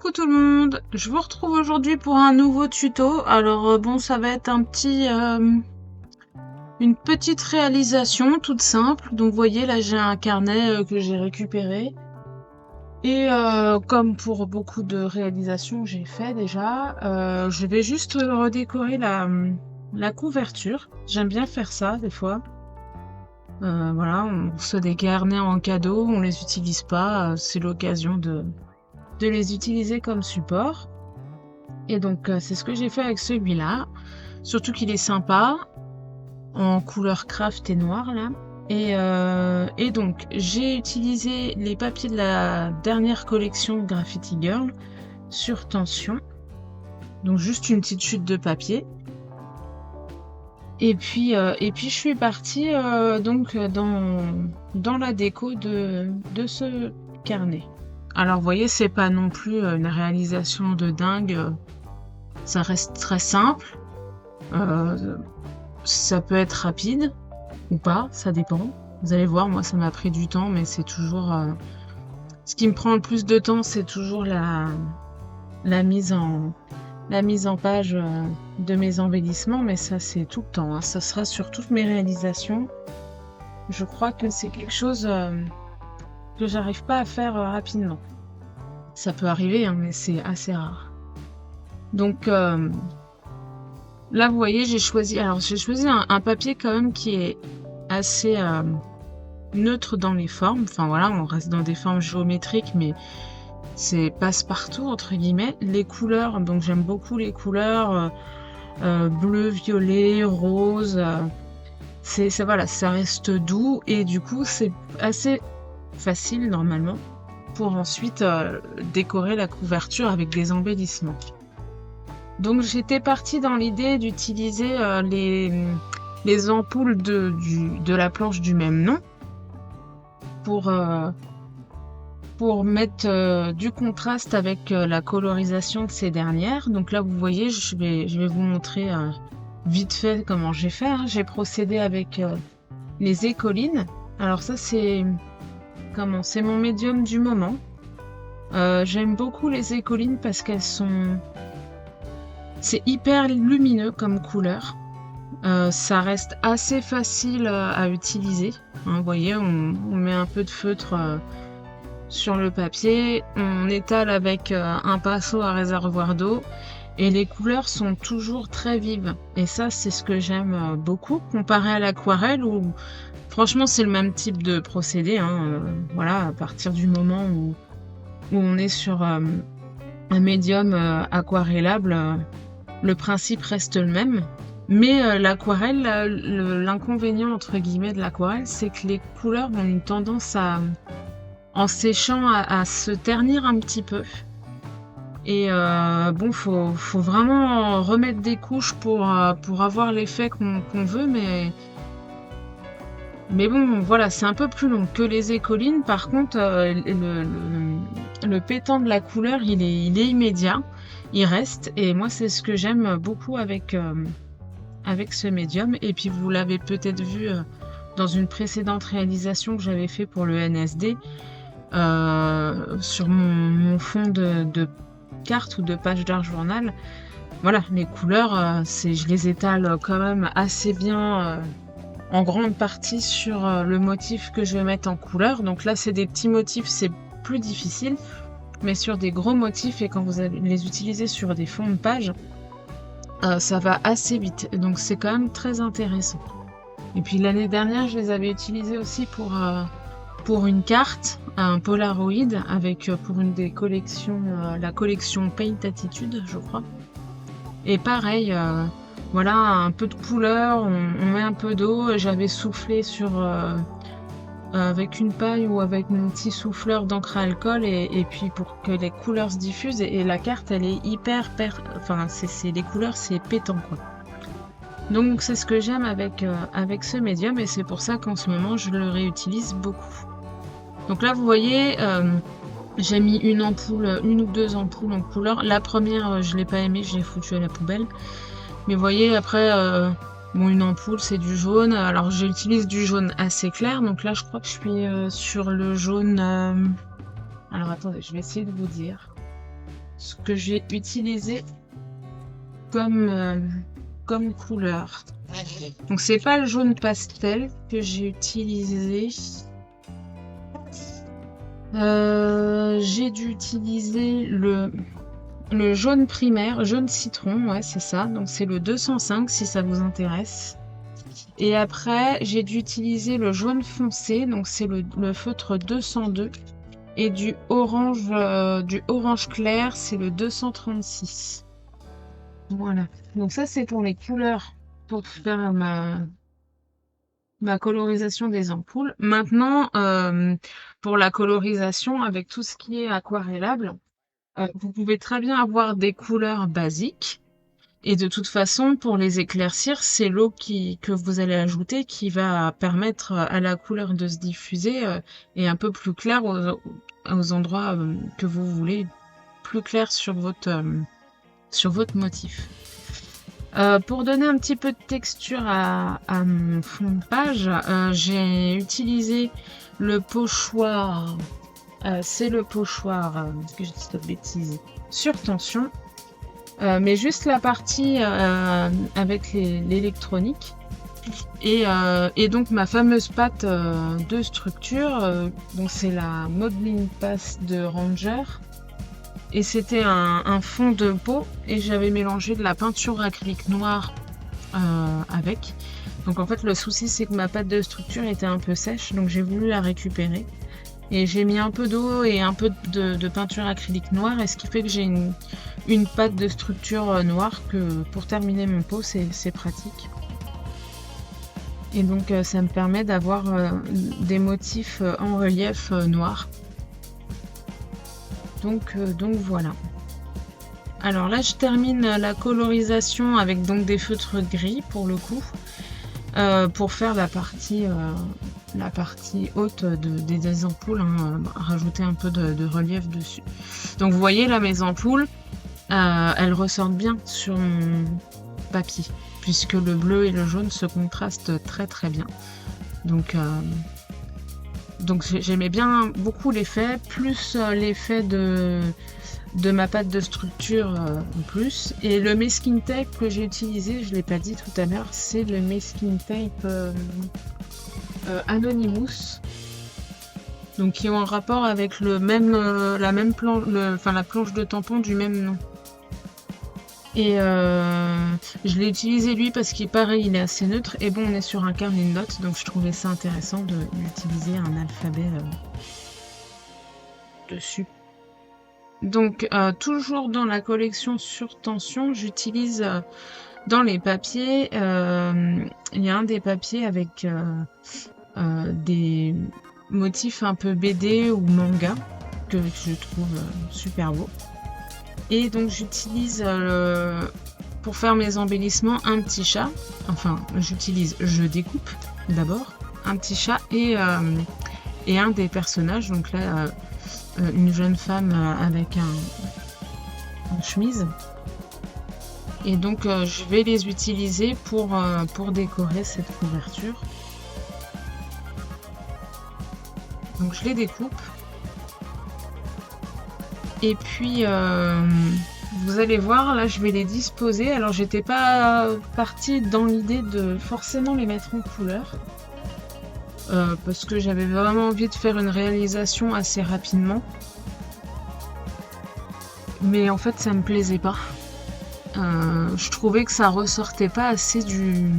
Coucou tout le monde, je vous retrouve aujourd'hui pour un nouveau tuto. Alors bon, ça va être une petite réalisation toute simple. Donc vous voyez là j'ai un carnet que j'ai récupéré. Et comme pour beaucoup de réalisations que j'ai fait déjà, je vais juste redécorer la couverture. J'aime bien faire ça des fois. Voilà, on reçoit des carnets en cadeau, on les utilise pas, c'est l'occasion de les utiliser comme support. Et donc c'est ce que j'ai fait avec celui-là. Surtout qu'il est sympa, en couleur craft et noir là. Et donc j'ai utilisé les papiers de la dernière collection Graffiti Girl sur tension. Donc juste une petite chute de papier. Et puis je suis partie donc dans la déco de ce carnet. Alors vous voyez, c'est pas non plus une réalisation de dingue, ça reste très simple. Ça peut être rapide ou pas, ça dépend. Vous allez voir, moi ça m'a pris du temps, mais c'est toujours... ce qui me prend le plus de temps, c'est toujours la mise en page de mes embellissements, mais ça c'est tout le temps, hein. Ça sera sur toutes mes réalisations. Je crois que c'est quelque chose que j'arrive pas à faire rapidement. Ça peut arriver, hein, mais c'est assez rare. Donc là, vous voyez, j'ai choisi un papier quand même qui est assez neutre dans les formes. Enfin voilà, on reste dans des formes géométriques, mais c'est passe-partout entre guillemets. Les couleurs, donc j'aime beaucoup les couleurs bleu, violet, rose. Voilà, ça reste doux et du coup c'est assez facile normalement pour ensuite décorer la couverture avec des embellissements. Donc j'étais partie dans l'idée d'utiliser les ampoules de la planche du même nom pour mettre du contraste avec la colorisation de ces dernières. Donc là vous voyez, je vais vous montrer vite fait comment j'ai fait, hein. J'ai procédé avec les écolines. Alors ça c'est mon médium du moment. J'aime beaucoup les écolines parce c'est hyper lumineux comme couleur. Ça reste assez facile à utiliser, hein. Vous voyez, on met un peu de feutre sur le papier, on étale avec un pinceau à réservoir d'eau et les couleurs sont toujours très vives. Et ça, c'est ce que j'aime beaucoup, comparé à l'aquarelle où franchement c'est le même type de procédé, hein. Voilà, à partir du moment où on est sur un médium aquarellable, le principe reste le même. Mais l'aquarelle, l'inconvénient entre guillemets de l'aquarelle, c'est que les couleurs ont une tendance en séchant à se ternir un petit peu. Et bon, faut vraiment remettre des couches pour avoir l'effet qu'on veut, mais bon, voilà, c'est un peu plus long que les écolines. Par contre, le pétant de la couleur, il est immédiat, il reste. Et moi, c'est ce que j'aime beaucoup avec ce médium. Et puis, vous l'avez peut-être vu dans une précédente réalisation que j'avais fait pour le NSD, sur mon fond de carte ou de page d'art journal. Voilà, les couleurs, je les étale quand même assez bien en grande partie sur le motif que je vais mettre en couleur. Donc là, c'est des petits motifs, c'est plus difficile. Mais sur des gros motifs et quand vous allez les utiliser sur des fonds de page, ça va assez vite. Donc c'est quand même très intéressant. Et puis l'année dernière, je les avais utilisés aussi pour une carte, un Polaroid, avec pour une des collections, la collection Paint Attitude, je crois. Et pareil, voilà, un peu de couleur, on met un peu d'eau. J'avais soufflé avec une paille ou avec mon petit souffleur d'encre à alcool et puis pour que les couleurs se diffusent. Et la carte, elle est hyper... Enfin, les couleurs, c'est pétant, quoi. Donc c'est ce que j'aime avec ce médium et c'est pour ça qu'en ce moment, je le réutilise beaucoup. Donc là, vous voyez, j'ai mis une ou deux ampoules en couleur. La première, je l'ai pas aimée, je l'ai foutue à la poubelle. Mais vous voyez, après, bon, une ampoule, c'est du jaune. Alors, j'utilise du jaune assez clair. Donc là, je crois que je suis sur le jaune... Alors, attendez, je vais essayer de vous dire. ce que j'ai utilisé comme couleur. Donc c'est pas le jaune pastel que j'ai utilisé. J'ai dû utiliser le jaune primaire, jaune citron, ouais c'est ça. Donc c'est le 205 si ça vous intéresse. Et après j'ai dû utiliser le jaune foncé, donc c'est le feutre 202. Et du orange clair, c'est le 236. Voilà. Donc ça c'est pour les couleurs, pour faire ma colorisation des ampoules. Maintenant, pour la colorisation avec tout ce qui est aquarellable, vous pouvez très bien avoir des couleurs basiques. Et de toute façon, pour les éclaircir, c'est l'eau que vous allez ajouter qui va permettre à la couleur de se diffuser et un peu plus claire aux endroits que vous voulez, plus clair sur votre motif. Pour donner un petit peu de texture à mon fond de page, j'ai utilisé le pochoir. C'est le pochoir, que je dis pas de bêtises, sur tension. Mais juste la partie avec l'électronique. Et donc ma fameuse pâte de structure, donc c'est la Modeling Pass de Ranger. Et c'était un fond de peau et j'avais mélangé de la peinture acrylique noire avec. Donc en fait le souci c'est que ma pâte de structure était un peu sèche, donc j'ai voulu la récupérer. Et j'ai mis un peu d'eau et un peu de peinture acrylique noire, et ce qui fait que j'ai une pâte de structure noire que pour terminer mon pot c'est pratique. Et donc ça me permet d'avoir des motifs en relief noir. Donc voilà. Alors là je termine la colorisation avec donc des feutres gris pour le coup, pour faire la partie haute des ampoules, hein, rajouter un peu de relief dessus. Donc vous voyez là mes ampoules, elles ressortent bien sur mon papier, puisque le bleu et le jaune se contrastent très très bien. Donc j'aimais bien beaucoup l'effet, plus l'effet de ma pâte de structure en plus. Et le masking tape que j'ai utilisé, je ne l'ai pas dit tout à l'heure, c'est le masking tape Anonymous. Donc qui ont un rapport avec la planche de tampon du même nom. Et je l'ai utilisé lui parce qu'il pareil, il est assez neutre. Et bon, on est sur un carnet de notes, donc je trouvais ça intéressant d'utiliser un alphabet dessus. Donc toujours dans la collection sur tension, j'utilise dans les papiers, il y a un des papiers avec des motifs un peu BD ou manga que je trouve super beau. Et donc j'utilise pour faire mes embellissements un petit chat. Enfin, je découpe d'abord un petit chat et un des personnages. Donc là, une jeune femme avec une chemise. Et donc je vais les utiliser pour décorer cette couverture. Donc je les découpe. Et puis vous allez voir, là je vais les disposer. Alors j'étais pas partie dans l'idée de forcément les mettre en couleur. Parce que j'avais vraiment envie de faire une réalisation assez rapidement. Mais en fait ça me plaisait pas. Je trouvais que ça ressortait pas assez du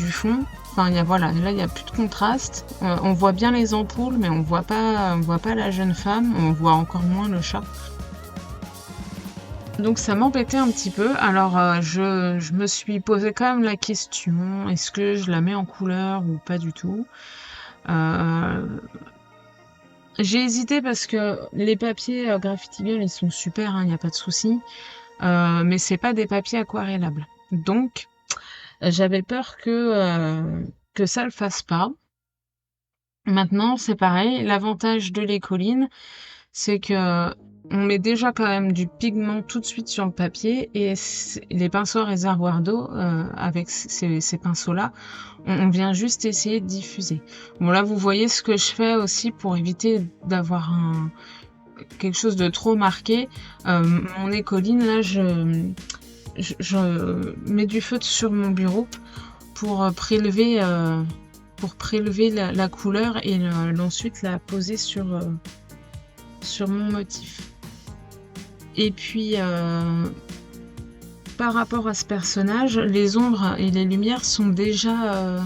fond. Enfin, là il n'y a plus de contraste. On voit bien les ampoules, mais on voit pas la jeune femme. On voit encore moins le chat. Donc ça m'embêtait un petit peu. Alors je me suis posé quand même la question, est-ce que je la mets en couleur ou pas du tout? J'ai hésité parce que les papiers Graffiti Girl ils sont super, il n'y a pas de souci. Mais c'est pas des papiers aquarellables. Donc j'avais peur que ça le fasse pas. Maintenant, c'est pareil. L'avantage de l'écoline, c'est que on met déjà quand même du pigment tout de suite sur le papier et les pinceaux à réservoir d'eau, avec ces pinceaux-là, on vient juste essayer de diffuser. Bon là, vous voyez ce que je fais aussi pour éviter d'avoir quelque chose de trop marqué, mon écoline, là, je mets du feutre sur mon bureau pour prélever la couleur et ensuite la poser sur mon motif. Et puis, par rapport à ce personnage, les ombres et les lumières sont déjà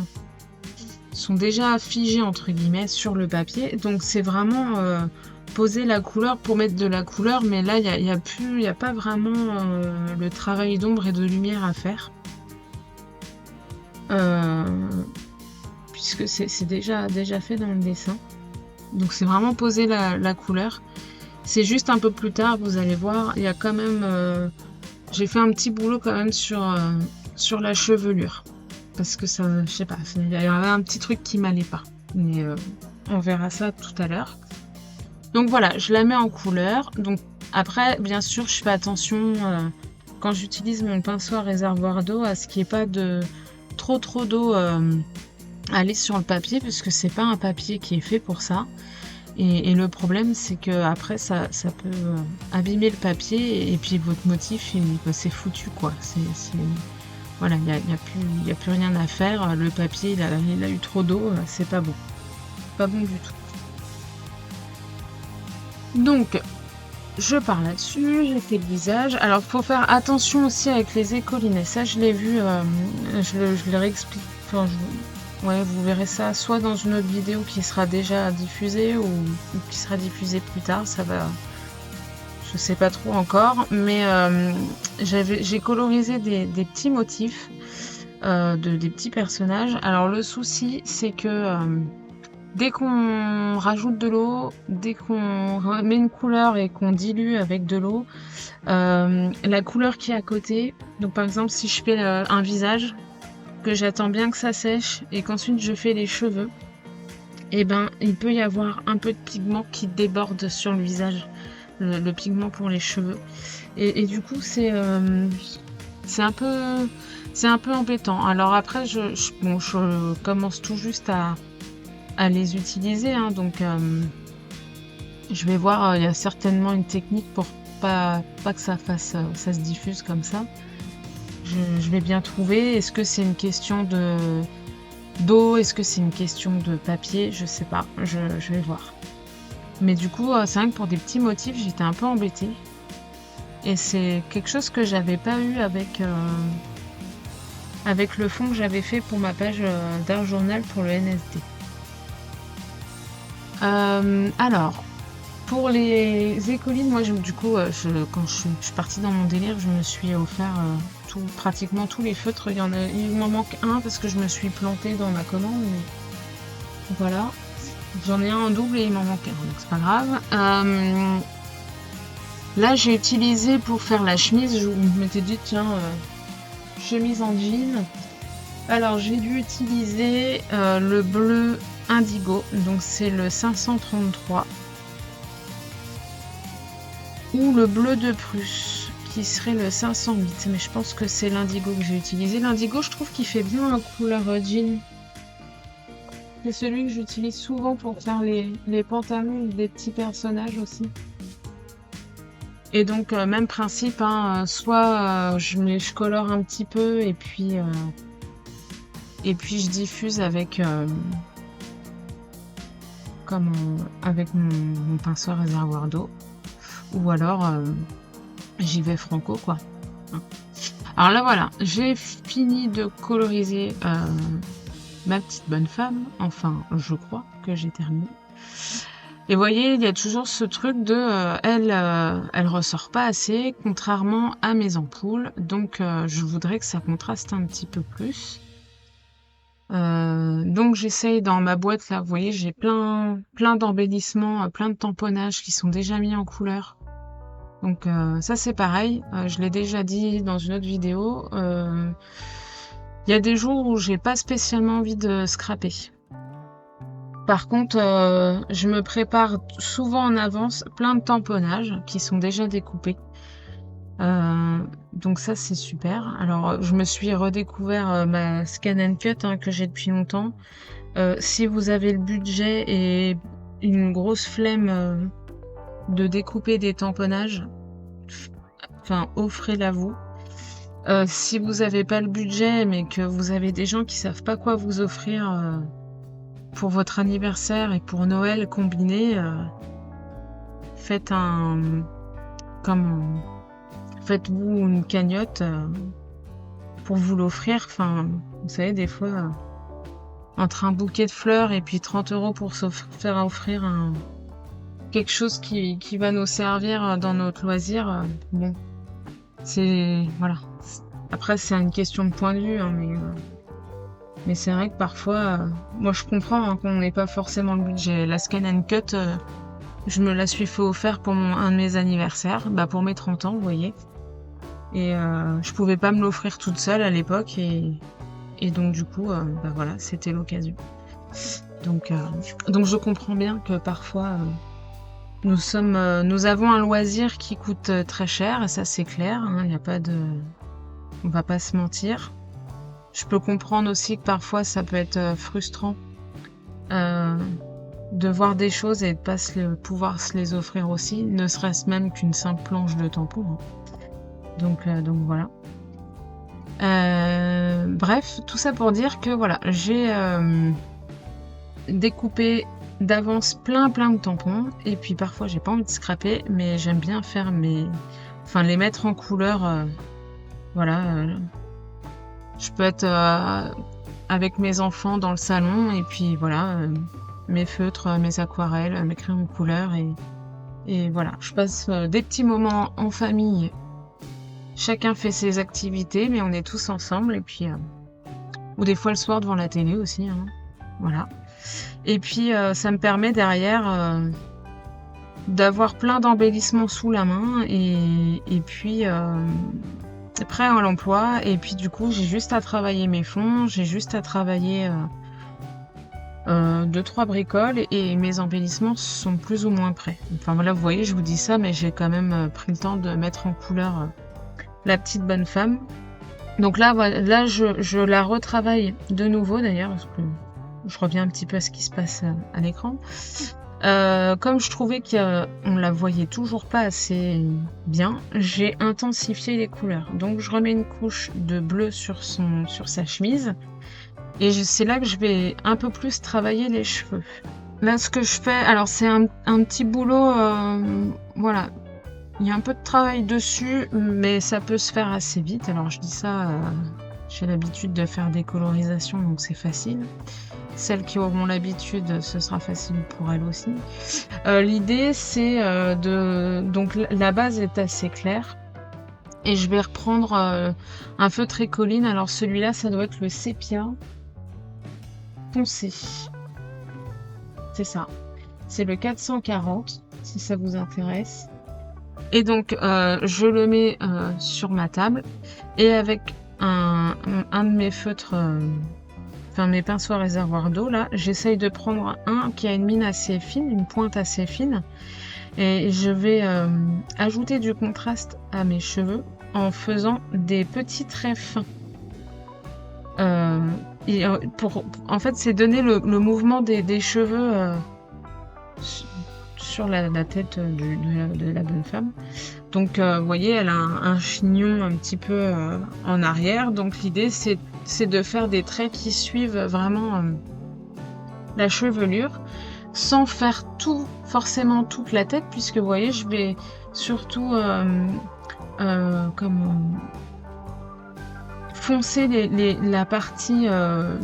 figées entre guillemets sur le papier. Donc c'est vraiment poser la couleur pour mettre de la couleur, mais là il y a pas vraiment le travail d'ombre et de lumière à faire. Puisque c'est déjà fait dans le dessin. Donc c'est vraiment poser la couleur. C'est juste un peu plus tard, vous allez voir, il y a quand même... j'ai fait un petit boulot quand même sur la chevelure. Parce que ça, je sais pas, il y avait un petit truc qui m'allait pas. Mais on verra ça tout à l'heure. Donc voilà, je la mets en couleur. Donc après, bien sûr, je fais attention quand j'utilise mon pinceau à réservoir d'eau à ce qu'il n'y ait pas de trop d'eau aller sur le papier, puisque c'est pas un papier qui est fait pour ça. Et le problème, c'est que après ça peut abîmer le papier et puis votre motif, c'est foutu quoi. Voilà, il y a plus rien à faire. Le papier, il a eu trop d'eau, c'est pas bon. Pas bon du tout. Donc, je pars là-dessus, j'ai fait le visage. Alors, faut faire attention aussi avec les écolines. Et ça, je l'ai vu, je le réexplique. Enfin, ouais, vous verrez ça soit dans une autre vidéo qui sera déjà diffusée ou qui sera diffusée plus tard. Ça va, je sais pas trop encore. Mais j'ai colorisé des petits motifs, des petits personnages. Alors, le souci, c'est que dès qu'on rajoute de l'eau, dès qu'on met une couleur et qu'on dilue avec de l'eau, la couleur qui est à côté, donc par exemple si je fais un visage, que j'attends bien que ça sèche et qu'ensuite je fais les cheveux, et ben il peut y avoir un peu de pigment qui déborde sur le visage, le pigment pour les cheveux. Et du coup c'est un peu embêtant. Alors après je commence tout juste à les utiliser, hein, donc je vais voir, il y a certainement une technique pour pas que ça se diffuse comme ça. Je vais bien trouver. Est-ce que c'est une question d'eau, est-ce que c'est une question de papier, je sais pas, je vais voir. Mais du coup, c'est vrai que pour des petits motifs, j'étais un peu embêtée. Et c'est quelque chose que j'avais pas eu avec le fond que j'avais fait pour ma page d'art journal pour le NSD. Alors, pour les écolines, moi, du coup, quand je suis partie dans mon délire, je me suis offert pratiquement tous les feutres. Il m'en manque un parce que je me suis plantée dans ma commande. Mais voilà. J'en ai un en double et il m'en manque un, donc c'est pas grave. Là, j'ai utilisé pour faire la chemise. Je m'étais dit, tiens, chemise en jean. Alors, j'ai dû utiliser le bleu indigo, donc c'est le 533, ou le bleu de Prusse qui serait le 508, mais je pense que c'est l'indigo que j'ai utilisé. L'indigo, je trouve qu'il fait bien en couleur jean. C'est celui que j'utilise souvent pour faire les pantalons des petits personnages aussi. Et donc même principe, hein, soit je colore un petit peu et puis je diffuse avec avec mon pinceau à réservoir d'eau, ou alors j'y vais franco quoi. Alors là voilà, j'ai fini de coloriser ma petite bonne femme, enfin je crois que j'ai terminé. Et vous voyez, il y a toujours ce truc de elle ressort pas assez, contrairement à mes ampoules, donc je voudrais que ça contraste un petit peu plus. Donc j'essaye dans ma boîte là, vous voyez, j'ai plein d'embellissements, plein de tamponnages qui sont déjà mis en couleur. Donc ça c'est pareil, je l'ai déjà dit dans une autre vidéo. Il y a des jours où j'ai pas spécialement envie de scraper. Par contre, je me prépare souvent en avance plein de tamponnages qui sont déjà découpés. Donc ça c'est super. Alors je me suis redécouvert ma Scan & Cut que j'ai depuis longtemps. Si vous avez le budget et une grosse flemme de découper des tamponnages. Enfin, offrez-la vous. Si vous avez pas le budget, mais que vous avez des gens qui savent pas quoi vous offrir pour votre anniversaire et pour Noël combiné, faites comme faites-vous une cagnotte pour vous l'offrir. Enfin, vous savez, des fois, entre un bouquet de fleurs et puis 30 € pour se faire offrir quelque chose qui va nous servir dans notre loisir, bon, voilà. Après, c'est une question de point de vue, hein, mais c'est vrai que parfois, moi je comprends hein, qu'on n'ait pas forcément le budget. La Scan and Cut, je me la suis fait offert pour un de mes anniversaires, pour mes 30 ans, vous voyez. Et je pouvais pas me l'offrir toute seule à l'époque, et donc du coup, voilà, c'était l'occasion. Donc je comprends bien que parfois, nous avons un loisir qui coûte très cher, et ça c'est clair, hein, y a pas de... On va pas se mentir. Je peux comprendre aussi que parfois ça peut être frustrant de voir des choses et de pas pouvoir se les offrir aussi, ne serait-ce même qu'une simple planche de tampon. Hein. Donc voilà. Bref, tout ça pour dire que voilà, j'ai découpé d'avance plein de tampons, et puis parfois j'ai pas envie de scraper, mais j'aime bien faire les mettre en couleur. Voilà. Je peux être avec mes enfants dans le salon, et puis voilà, mes feutres, mes aquarelles, mes crayons de couleur, et voilà. Je passe des petits moments en famille. Chacun fait ses activités, mais on est tous ensemble, et puis ou des fois le soir devant la télé aussi, hein. Voilà. Et puis ça me permet derrière d'avoir plein d'embellissements sous la main, et puis prêt à l'emploi. Et puis du coup, j'ai juste à travailler mes fonds, j'ai juste à travailler 2-3 bricoles, et mes embellissements sont plus ou moins prêts. Enfin voilà, vous voyez, je vous dis ça, mais j'ai quand même pris le temps de mettre en couleur la petite bonne femme. Donc là, voilà, là je la retravaille de nouveau d'ailleurs, parce que je reviens un petit peu à ce qui se passe à l'écran. Comme je trouvais qu'on la voyait toujours pas assez bien, j'ai intensifié les couleurs. Donc je remets une couche de bleu sur sa chemise, et c'est là que je vais un peu plus travailler les cheveux. Là, ce que je fais, alors c'est un petit boulot, voilà. Il y a un peu de travail dessus, mais ça peut se faire assez vite. Alors je dis ça, j'ai l'habitude de faire des colorisations, donc c'est facile. Celles qui auront l'habitude, ce sera facile pour elles aussi. L'idée, c'est donc la base est assez claire, et je vais reprendre un feutre écoline. Alors celui-là, ça doit être le sépia foncé. C'est ça. C'est le 440, si ça vous intéresse. Et donc, je le mets sur ma table, et avec un de mes feutres, mes pinceaux à réservoir d'eau, là, j'essaye de prendre un qui a une mine assez fine, une pointe assez fine, et je vais ajouter du contraste à mes cheveux en faisant des petits traits fins. En fait, c'est donner le mouvement des cheveux sur la tête de la bonne femme. Donc vous voyez, elle a un chignon un petit peu en arrière. Donc l'idée, c'est de faire des traits qui suivent vraiment la chevelure, sans faire forcément toute la tête, puisque vous voyez, je vais surtout foncer la partie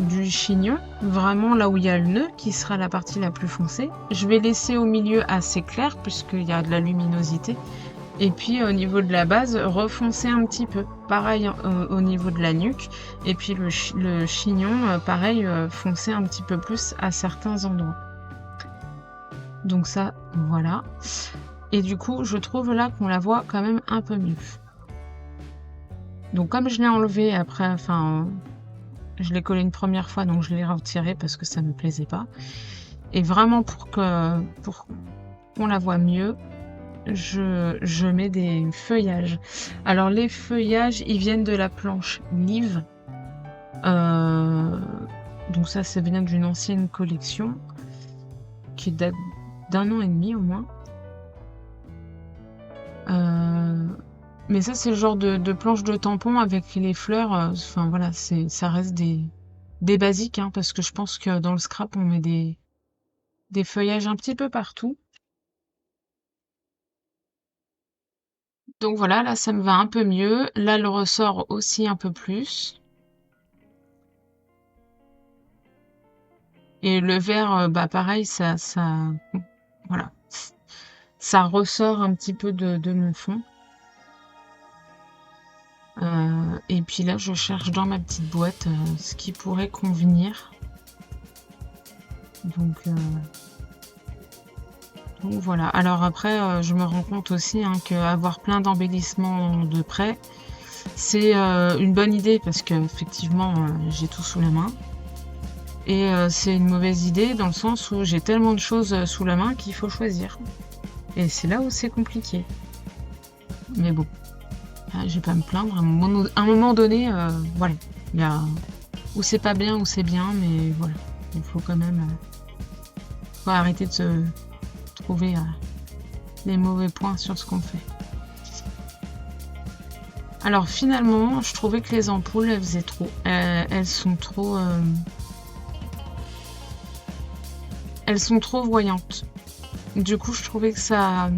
du chignon, vraiment là où il y a le nœud, qui sera la partie la plus foncée. Je vais laisser au milieu assez clair, puisqu'il y a de la luminosité. Et puis au niveau de la base, refoncer un petit peu. Pareil au niveau de la nuque. Et puis le chignon, pareil, foncer un petit peu plus à certains endroits. Donc ça, voilà. Et du coup, je trouve là qu'on la voit quand même un peu mieux. Donc comme je l'ai enlevé après, je l'ai collé une première fois, donc je l'ai retiré parce que ça me plaisait pas. Et vraiment pour qu'on la voit mieux, je mets des feuillages. Alors les feuillages, ils viennent de la planche Live. Donc ça vient d'une ancienne collection qui date d'1 an et demi au moins. Mais ça, c'est le genre de planche de tampon avec les fleurs. Enfin voilà, ça reste des basiques, hein, parce que je pense que dans le scrap, on met des feuillages un petit peu partout. Donc voilà, là, ça me va un peu mieux. Là, le ressort aussi un peu plus. Et le vert, bah pareil, voilà, ça ressort un petit peu de mon fond. Et puis là, je cherche dans ma petite boîte ce qui pourrait convenir. Donc voilà. Alors après, je me rends compte aussi hein, qu'avoir plein d'embellissements de près, c'est une bonne idée parce qu'effectivement, j'ai tout sous la main. Et c'est une mauvaise idée dans le sens où j'ai tellement de choses sous la main qu'il faut choisir. Et c'est là où c'est compliqué. Mais bon, je vais pas me plaindre. À un moment donné, voilà. Il y a où c'est pas bien, où c'est bien, mais voilà. Il faut quand même faut arrêter de se trouver les mauvais points sur ce qu'on fait. Alors finalement, je trouvais que les ampoules, elles faisaient trop. Elles sont trop voyantes. Du coup, je trouvais que ça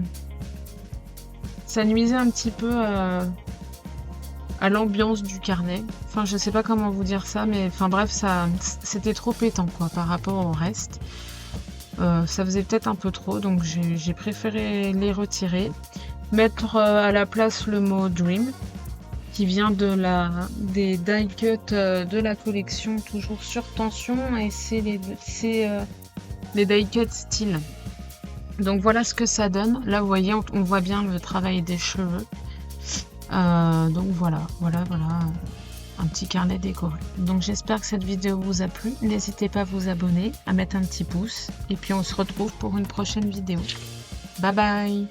nuisait un petit peu à l'ambiance du carnet. Enfin, je sais pas comment vous dire ça, mais enfin bref, c'était trop pétant quoi par rapport au reste. Ça faisait peut-être un peu trop, donc j'ai préféré les retirer. Mettre à la place le mot Dream, qui vient des die cuts de la collection, toujours sur tension, et c'est les die cuts style. Donc voilà ce que ça donne. Là, vous voyez, on voit bien le travail des cheveux. Donc voilà, un petit carnet décoré. Donc j'espère que cette vidéo vous a plu. N'hésitez pas à vous abonner, à mettre un petit pouce. Et puis on se retrouve pour une prochaine vidéo. Bye bye!